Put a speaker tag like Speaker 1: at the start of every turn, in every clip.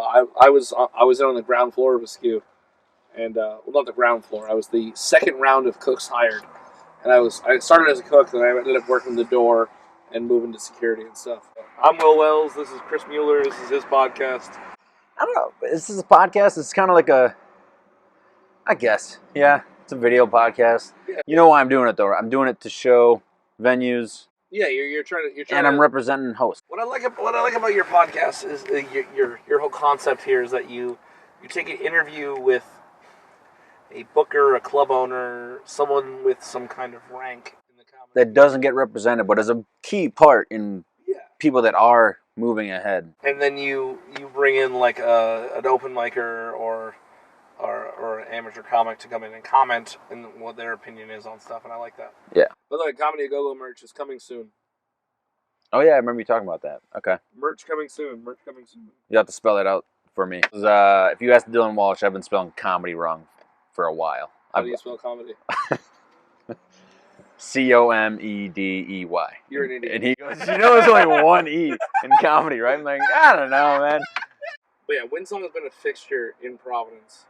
Speaker 1: I was on the ground floor of A Sku, and well, not the ground floor. I was the second round of cooks hired, and I started as a cook, then I ended up working the door and moving to security and stuff. I'm Will Wells. This is Chris Mueller. This is his podcast.
Speaker 2: I don't know. This is a podcast. It's kind of like I guess, yeah, it's a video podcast.
Speaker 1: Yeah.
Speaker 2: You know why I'm doing it though? I'm doing it to show venues.
Speaker 1: Yeah, you're trying to.
Speaker 2: And I'm representing hosts.
Speaker 1: What I like about your podcast is your whole concept here is that you take an interview with a booker, a club owner, someone with some kind of rank in the comedy
Speaker 2: That doesn't get represented, but is a key part in people that are moving ahead.
Speaker 1: And then you bring in like an open micer or an amateur comic to come in and comment and what their opinion is on stuff, and I like that.
Speaker 2: Yeah.
Speaker 1: By the way, Comedy A Go-Go merch is coming soon.
Speaker 2: Oh yeah, I remember you talking about that. Okay.
Speaker 1: Merch coming soon.
Speaker 2: You have to spell it out for me. If you ask Dylan Walsh, I've been spelling comedy wrong for a while.
Speaker 1: How do you spell comedy?
Speaker 2: Comedey.
Speaker 1: You're an idiot.
Speaker 2: And he goes, there's only one E in comedy, right? I'm like, I don't know, man.
Speaker 1: But yeah, Windsong has been a fixture in Providence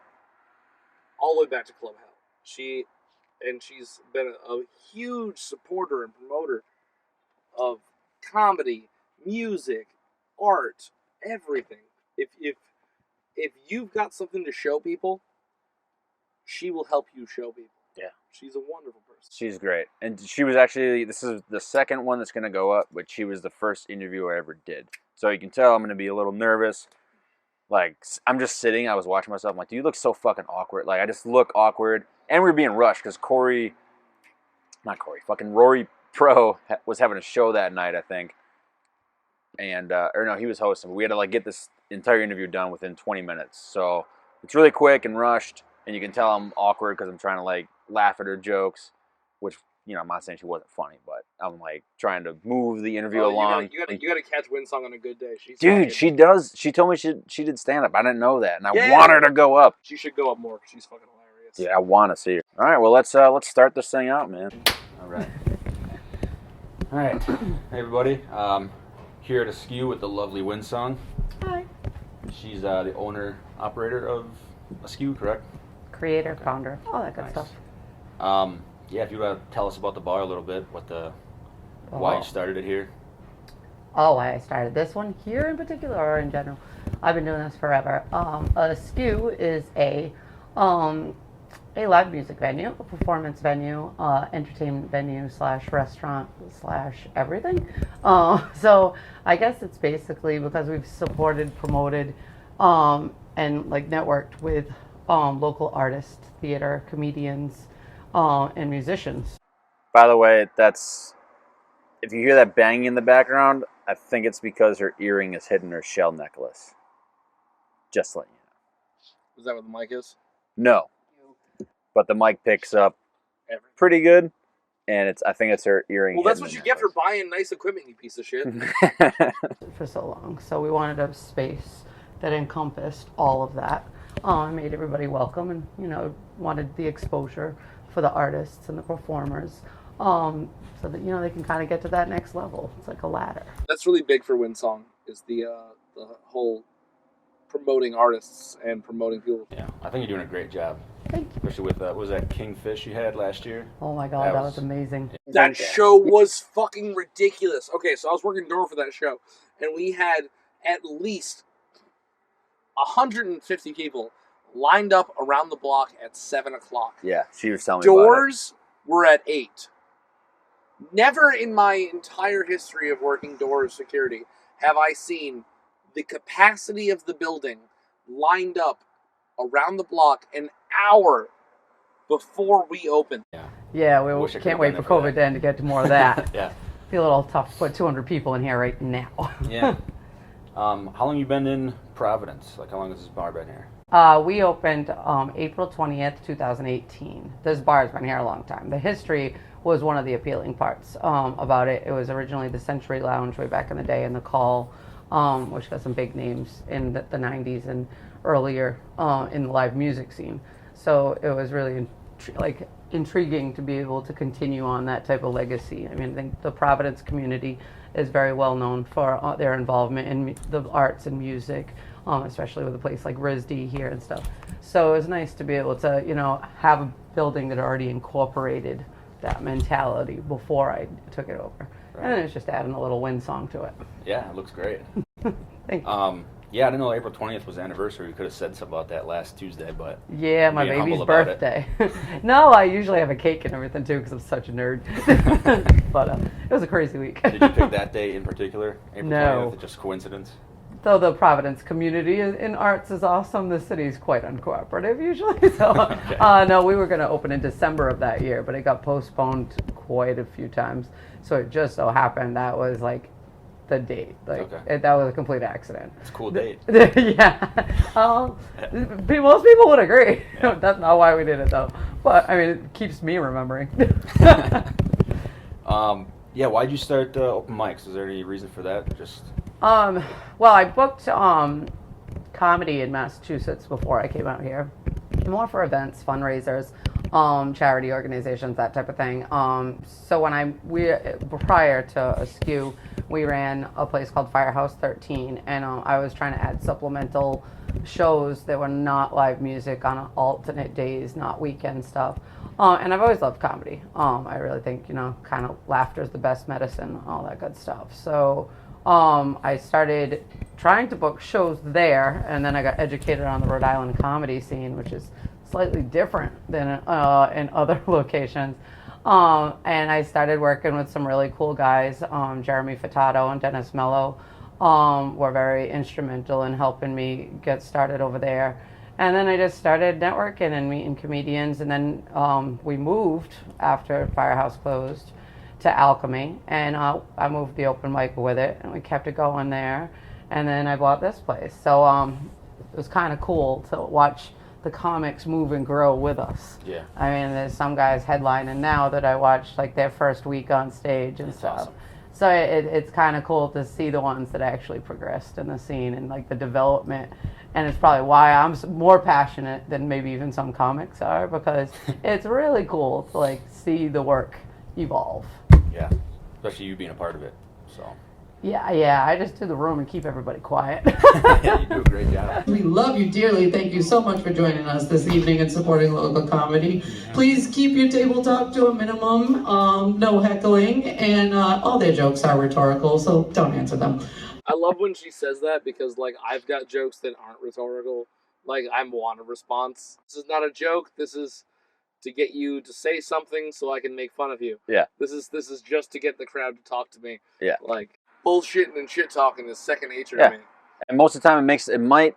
Speaker 1: all the way back to Club Hell. She's been a huge supporter and promoter of comedy, music, art, everything. If you've got something to show people, she will help you show people.
Speaker 2: Yeah.
Speaker 1: She's a wonderful person.
Speaker 2: She's great. And she was actually, this is the second one that's going to go up, but she was the first interview I ever did. So you can tell I'm going to be a little nervous. Like, I'm just sitting, I was watching myself, I'm like, dude, you look so fucking awkward. Like, I just look awkward. And we were being rushed because Rory Pro was having a show that night, I think. And, or no, he was hosting. We had to, like, get this entire interview done within 20 minutes. So it's really quick and rushed. And you can tell I'm awkward because I'm trying to, like, laugh at her jokes, which, I'm not saying she wasn't funny, but I'm, like, trying to move the interview along.
Speaker 1: You gotta catch Windsong on a good day.
Speaker 2: Dude, she does. She told me she did stand-up. I didn't know that, and I want her to go up.
Speaker 1: She should go up more. She's fucking hilarious.
Speaker 2: Yeah, I want to see her. All right, well, let's start this thing out, man. All right. Hey, everybody. Here at A Sku with the lovely Windsong.
Speaker 3: Hi.
Speaker 2: She's the owner-operator of A Sku, correct?
Speaker 3: Creator, founder, all that good stuff.
Speaker 2: Yeah, if you want to tell us about the bar a little bit, why you started it here.
Speaker 3: Oh, why I started this one here in particular or in general? I've been doing this forever. A Sku is a live music venue, a performance venue, entertainment venue / restaurant / everything. So I guess it's basically because we've supported, promoted, and like networked with local artists, theater, comedians, and musicians.
Speaker 2: By the way, if you hear that banging in the background, I think it's because her earring is hidden her shell necklace. Just letting you know.
Speaker 1: Is that what the mic is?
Speaker 2: No. But the mic picks up pretty good, and I think it's her earring.
Speaker 1: Well, that's what you get for buying nice equipment, you piece of shit.
Speaker 3: For so long. So we wanted a space that encompassed all of that. Made everybody welcome and, wanted the exposure for the artists and the performers so that, they can kind of get to that next level. It's like a ladder.
Speaker 1: That's really big for Windsong is the whole promoting artists and promoting people.
Speaker 2: Yeah, I think you're doing a great job.
Speaker 3: Thank you.
Speaker 2: Especially with, what was that Kingfish you had last year?
Speaker 3: Oh my God, that was amazing.
Speaker 1: That show was fucking ridiculous. Okay, so I was working door for that show, and we had at least 150 people lined up around the block at 7 o'clock.
Speaker 2: Yeah, she was telling me
Speaker 1: Doors were at 8. Never in my entire history of working doors security have I seen the capacity of the building lined up around the block an hour before we opened.
Speaker 3: Yeah, we can't wait for COVID then to get to more of that.
Speaker 2: Yeah.
Speaker 3: Be a little tough to put 200 people in here right now.
Speaker 2: Yeah. How long you been in Providence? Like, how long has this bar been here?
Speaker 3: We opened April 20th, 2018. This bar's been here a long time. The history was one of the appealing parts about it. It was originally the Century Lounge way back in the day, and the Call, which got some big names in the 90s and earlier in the live music scene. So it was really intriguing to be able to continue on that type of legacy. I mean, I think the Providence community is very well known for their involvement in the arts and music, especially with a place like RISD here and stuff. So it was nice to be able to, have a building that already incorporated that mentality before I took it over. Right. And then it's just adding a little Windsong to it.
Speaker 2: Yeah, it looks great.
Speaker 3: Thank you.
Speaker 2: Yeah, I didn't know April 20th was the anniversry. We could have said something about that last Tuesday, but...
Speaker 3: Yeah, my baby's birthday. No, I usually have a cake and everything, too, because I'm such a nerd. But it was a crazy week.
Speaker 2: Did you pick that day in particular? April 20th, just coincidence?
Speaker 3: Though the Providence community in arts is awesome, the city is quite uncooperative usually. So, okay. No, we were going to open in December of that year, but it got postponed quite a few times. So it just so happened that was like the date. Like that was a complete accident.
Speaker 2: It's a cool date.
Speaker 3: Yeah. Most people would agree. Yeah. That's not why we did it though. But I mean, it keeps me remembering.
Speaker 2: Yeah. Why'd you start open mics? Is there any reason for that? Just.
Speaker 3: Well, I booked comedy in Massachusetts before I came out here, more for events, fundraisers, charity organizations, that type of thing. So prior to A Sku, we ran a place called Firehouse 13, and I was trying to add supplemental shows that were not live music on alternate days, not weekend stuff. And I've always loved comedy. I really think, kind of laughter is the best medicine, all that good stuff. So I started trying to book shows there, and then I got educated on the Rhode Island comedy scene, which is slightly different than in other locations. And I started working with some really cool guys. Jeremy Furtado and Dennis Mello were very instrumental in helping me get started over there. And then I just started networking and meeting comedians. And then we moved after Firehouse closed to Alchemy, and I moved the open mic with it, and we kept it going there. And then I bought this place. So it was kind of cool to watch the comics move and grow with us.
Speaker 2: Yeah.
Speaker 3: I mean, there's some guys headlining now that I watched like their first week on stage and stuff.
Speaker 2: Awesome.
Speaker 3: So it's kind of cool to see the ones that actually progressed in the scene and like the development. And it's probably why I'm more passionate than maybe even some comics are, because it's really cool to like see the work evolve.
Speaker 2: Yeah, especially you being a part of it. So.
Speaker 3: Yeah, I just do the room and keep everybody quiet.
Speaker 2: Yeah, you do a great job.
Speaker 3: We love you dearly. Thank you so much for joining us this evening and supporting local comedy. Yeah. Please keep your table talk to a minimum, no heckling, and all their jokes are rhetorical, so don't answer them.
Speaker 1: I love when she says that, because like I've got jokes that aren't rhetorical. Like I want a response. This is not a joke. This is to get you to say something so I can make fun of you.
Speaker 2: Yeah.
Speaker 1: This is just to get the crowd to talk to me.
Speaker 2: Yeah.
Speaker 1: Like bullshitting and shit talking is second nature to me.
Speaker 2: And most of the time it might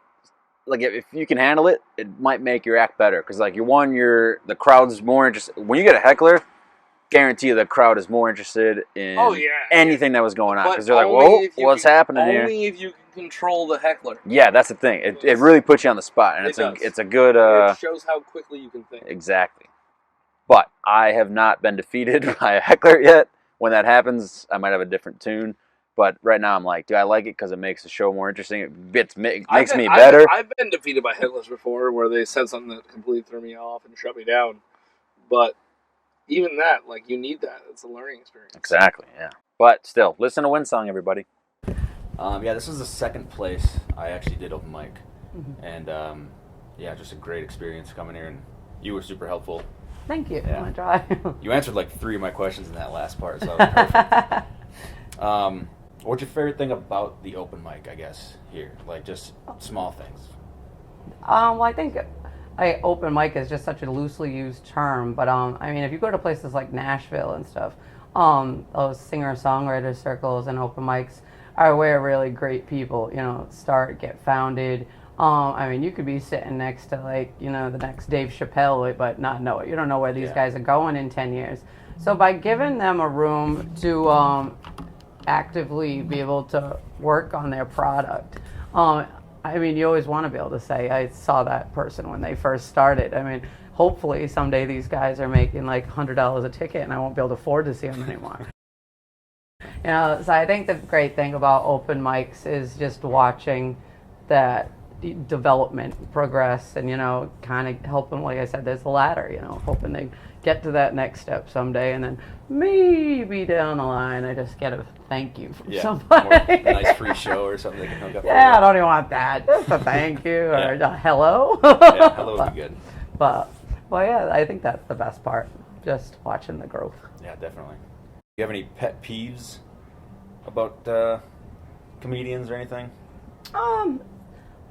Speaker 2: like if you can handle it, it might make your act better, because like the crowd's more interested when you get a heckler. Guarantee you the crowd is more interested in anything that was going on, because they're like, "Whoa, what's happening here?"
Speaker 1: Only if you can control the heckler.
Speaker 2: Yeah, that's the thing. It really puts you on the spot, and it's a good.
Speaker 1: It shows how quickly you can think.
Speaker 2: Exactly. But I have not been defeated by a heckler yet. When that happens, I might have a different tune. But right now, I'm like, do I like it because it makes the show more interesting? It makes me better.
Speaker 1: I've been defeated by hecklers before, where they said something that completely threw me off and shut me down. But even that, like, you need that. It's a learning experience.
Speaker 2: Exactly, yeah. But still, listen to Windsong, everybody. Yeah, this is the second place I actually did open mic. Mm-hmm. And, yeah, just a great experience coming here. And you were super helpful.
Speaker 3: Thank you. Yeah. I'm going to try.
Speaker 2: You answered, like, 3 of my questions in that last part, so that was perfect. What's your favorite thing about the open mic, I guess, here? Like, just small things.
Speaker 3: Well, I think open mic is just such a loosely used term, but I mean, if you go to places like Nashville and stuff, those singer-songwriter circles and open mics are where really great people, get founded. I mean, you could be sitting next to the next Dave Chappelle, but not know it. You don't know where these guys are going in 10 years. So by giving them a room to actively be able to work on their product, I mean, you always want to be able to say, I saw that person when they first started. I mean, hopefully someday these guys are making like $100 a ticket and I won't be able to afford to see them anymore. So I think the great thing about open mics is just watching that development, progress, and kind of help them. Like I said, there's the ladder. Hoping they get to that next step someday, and then maybe down the line, I just get a thank you from somebody.
Speaker 2: Or a nice free show or something they can hook up.
Speaker 3: Yeah, I don't even want that. Just a thank you or a hello.
Speaker 2: Yeah, hello would be good.
Speaker 3: But yeah, I think that's the best part. Just watching the growth.
Speaker 2: Yeah, definitely. Do you have any pet peeves about comedians or anything?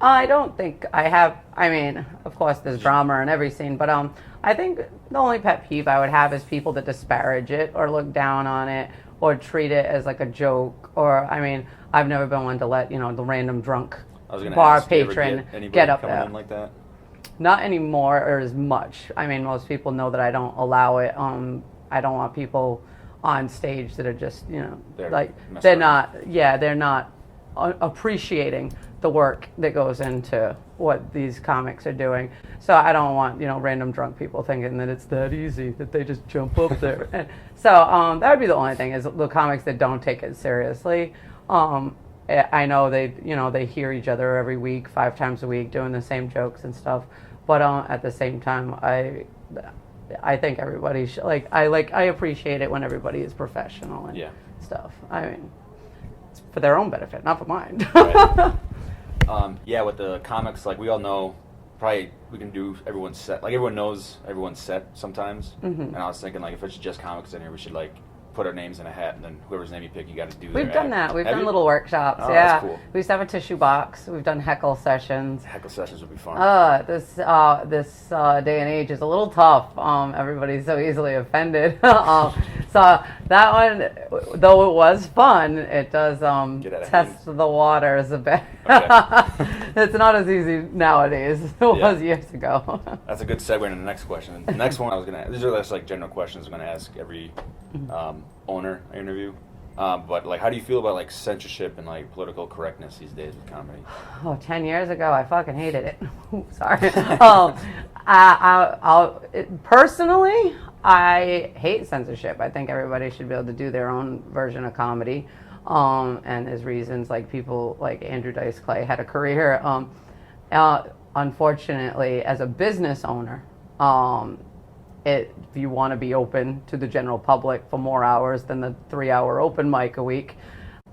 Speaker 3: I don't think I have. I mean, of course, there's drama in every scene, but I think the only pet peeve I would have is people that disparage it or look down on it or treat it as like a joke. Or, I mean, I've never been one to let the random drunk bar patron get up there
Speaker 2: like that.
Speaker 3: Not anymore, or as much. I mean, most people know that I don't allow it. I don't want people on stage that are just they're not appreciating the work that goes into what these comics are doing. So I don't want random drunk people thinking that it's that easy, that they just jump up there. And so that would be the only thing, is the comics that don't take it seriously. I know they hear each other every week, 5 times a week, doing the same jokes and stuff. But at the same time, I think everybody should, I appreciate it when everybody is professional and stuff. I mean, it's for their own benefit, not for mine.
Speaker 2: Right. With the comics, we all know, probably we can do everyone's set. Everyone knows everyone's set sometimes. Mm-hmm. And I was thinking, if it's just comics in here, we should put our names in a hat, and then whoever's name you pick, you got to do.
Speaker 3: We've done that. We've done little workshops.
Speaker 2: Oh, that's cool.
Speaker 3: We used to have a tissue box. We've done heckle sessions.
Speaker 2: Heckle sessions would be fun.
Speaker 3: This day and age is a little tough. Everybody's so easily offended. So that one, though it was fun, it does test the waters a bit. Okay. It's not as easy nowadays as it was years ago.
Speaker 2: That's a good segue into the next question. The next one these are just general questions I'm going to ask every owner I interview. But how do you feel about censorship and political correctness these days with comedy?
Speaker 3: 10 years ago, I fucking hated it. Sorry. Personally, I hate censorship. I think everybody should be able to do their own version of comedy. And there's reasons people like Andrew Dice Clay had a career. Unfortunately, as a business owner, if you want to be open to the general public for more hours than the 3-hour open mic a week,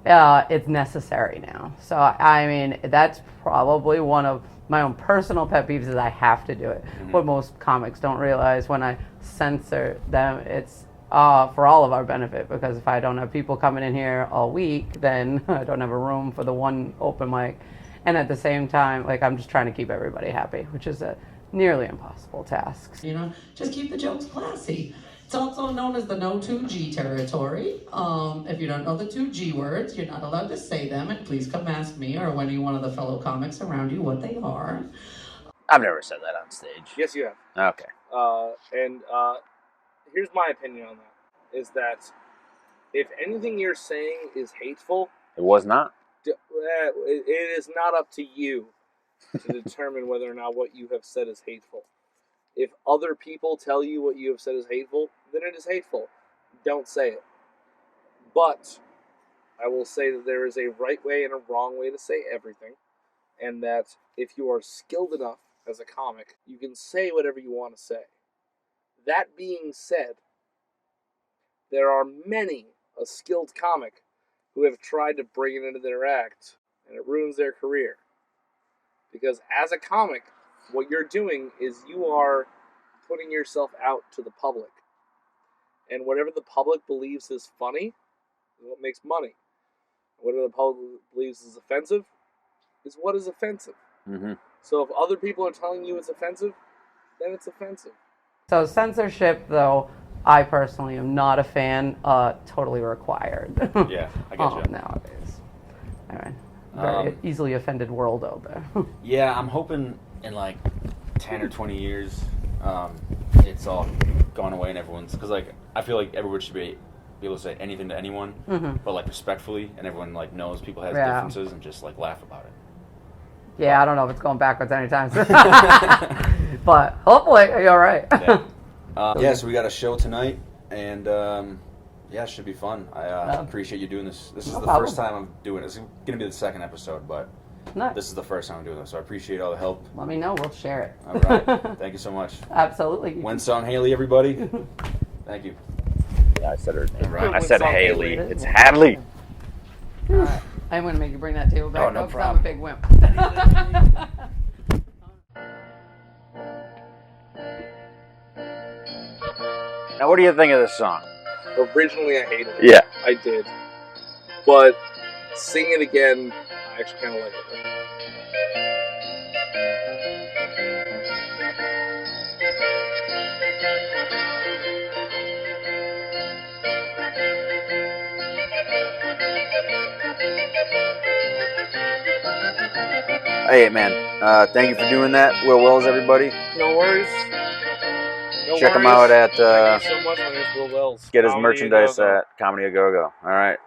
Speaker 3: it's necessary now. So, I mean, that's probably one of my own personal pet peeves, is I have to do it. Mm-hmm. What most comics don't realize, when I censor them, it's for all of our benefit, because if I don't have people coming in here all week, then I don't have a room for the one open mic. And at the same time, I'm just trying to keep everybody happy, which is a nearly impossible task. Just keep the jokes classy. It's also known as the no 2G territory. If you don't know the 2G words, you're not allowed to say them, and please come ask me or any one of the fellow comics around you what they are.
Speaker 2: I've never said that on stage.
Speaker 1: Yes, you have.
Speaker 2: Okay.
Speaker 1: Here's my opinion on that, is that if anything you're saying is hateful...
Speaker 2: It was not?
Speaker 1: It is not up to you to determine whether or not what you have said is hateful. If other people tell you what you have said is hateful, then it is hateful. Don't say it. But I will say that there is a right way and a wrong way to say everything, and that if you are skilled enough as a comic, you can say whatever you want to say. That being said, there are many a skilled comic who have tried to bring it into their act, and it ruins their career. Because as a comic, what you're doing is you are putting yourself out to the public. And whatever the public believes is funny is what makes money. Whatever the public believes is offensive is what is offensive. Mm-hmm. So if other people are telling you it's offensive, then it's offensive.
Speaker 3: So censorship, though, I personally am not a fan. Totally required.
Speaker 2: Yeah, I get you.
Speaker 3: Nowadays. Anyway, very easily offended world out there.
Speaker 2: Yeah, I'm hoping in 10 or 20 years, it's all gone away and everyone's... Because, I feel like everyone should be able to say anything to anyone, mm-hmm. but, respectfully, and everyone, knows people have differences and just, laugh about it.
Speaker 3: Yeah, I don't know if it's going backwards anytime soon. But hopefully you're right.
Speaker 2: Yeah. So we got a show tonight, and it should be fun. I appreciate you doing this. This is the first time I'm doing it. It's going to be the second episode, but
Speaker 3: Nice.
Speaker 2: This is the first time I'm doing this, so I appreciate all the help.
Speaker 3: Let me know. We'll share it.
Speaker 2: All right. Thank you so much.
Speaker 3: Absolutely.
Speaker 2: Windsong Hadley, everybody. Thank you. Yeah, I said her name wrong. I said
Speaker 1: Windsong
Speaker 2: Haley.
Speaker 1: Hadley.
Speaker 2: It's Hadley.
Speaker 3: All right. I'm going to make you bring that table back
Speaker 2: Oh, no
Speaker 3: up 'cause
Speaker 2: problem.
Speaker 3: I'm a big wimp.
Speaker 2: Now, what do you think of this song?
Speaker 1: Originally, I hated it.
Speaker 2: Yeah.
Speaker 1: I did. But singing it again, I actually kind of like it.
Speaker 2: Hey, man. Thank you for doing that. Will Wells, everybody.
Speaker 1: No worries. No
Speaker 2: Check him
Speaker 1: worries.
Speaker 2: out at
Speaker 1: Thank you so much. My name's Will Wells.
Speaker 2: get his
Speaker 1: Comedy
Speaker 2: merchandise
Speaker 1: Go-Go.
Speaker 2: at Comedy A Go Go. All right.